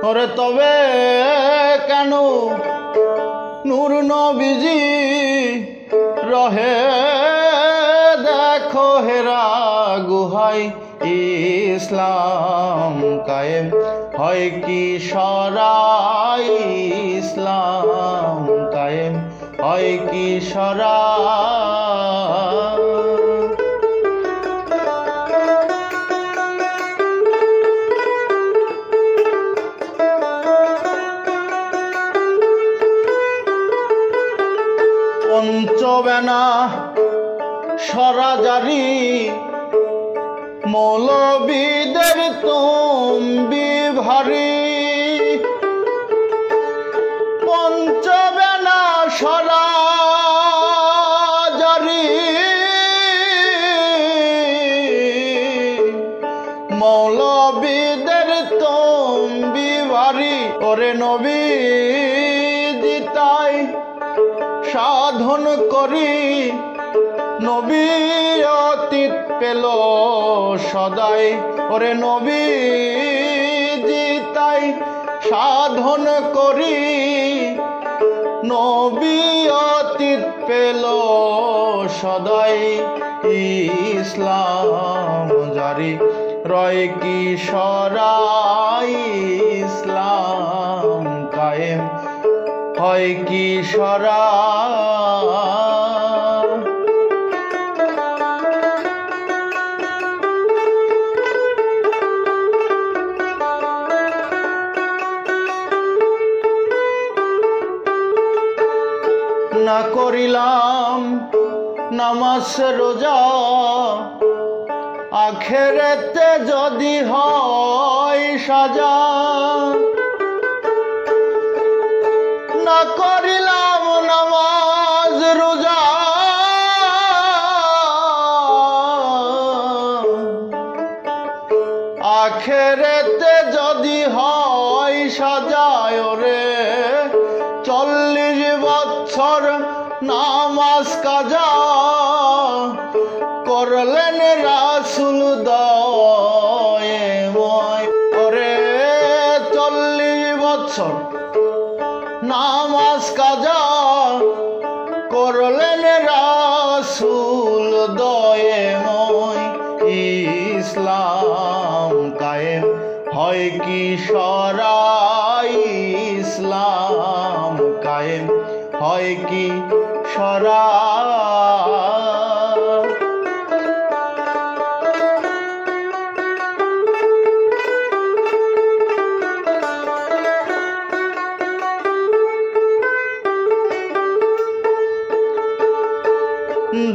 ওরে তবে কেন নূর নবীজি রহে দেখো হেরা গুহায় ইসলাম কায়েম হয় কি সরাই ইসলাম কায়েম হয় কি সরাই পঞ্চবেনা সরাজারি মৌলবীদের তম্বি ভারী পঞ্চবেনা সরাজারি মৌলবীদের তম্বি ভারী ওরে নবীজি তাই সাধন করি নবী অতীত পেল সদাই ওরে নবীজি তাই সাধন করি নবী অতীত পেল সদাই ইসলাম জারি রয় কি সরাই ইসলাম কায়েম হয় কি সরাই না করিলাম নামাজ রোজা আখেরেতে যদি হয় সাজা না করিলাম নামাজ রোজা আখেরেতে যদি হয় সাজায় রে 40 বছর নামাজ কাজা করলেন রাসূল দয়াময় ওরে 40 বছর নামাজ কাজা করলেন রাসূল দয়াময় ইসলাম কায়েম হয় কি সরাই ইসলাম কায়েম হয় কি সরাই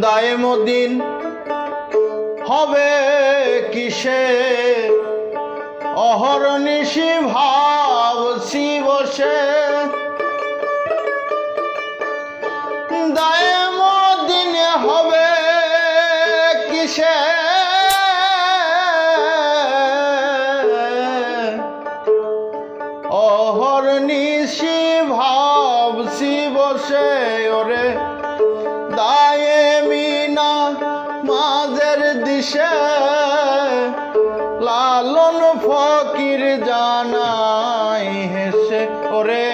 দায়মদিন হবে কিসে অহর্নিশি ভাবছি বসে দায়মদিন হবে কিসে অহর্নিশি ভাবছি বসে ওরে দায়েমিনা মাঝের দিশে লালন ফকির জানাই হেসে ওরে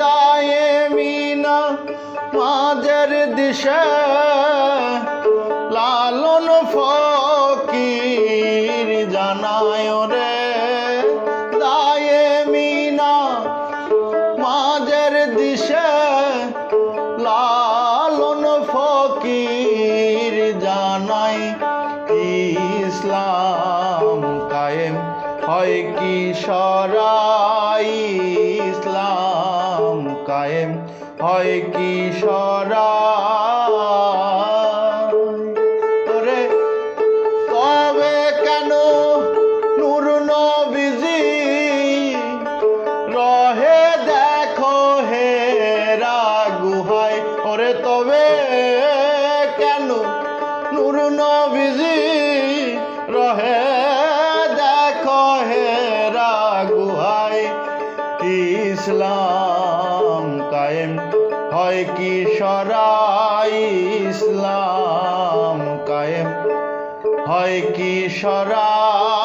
দায়েমিনা মাঝের দিশে লালন ফকির জানাই ওরে দায়েমিনা মাঝের দিশে লালন ফকির জানাই ইসলাম কায়েম হয় কি সরাই ইসলাম কায়েম হয় কি সরাই ওরে তবে কেন নূর নবীজি রহে দেখো হেরা গুহায় ওরে তবে কেন নূর নবীজি রহে দেখো হেরা গুহায় ইসলাম কায়েম হয় কি সরাই ইসলাম কায়েম হয় কি সরাই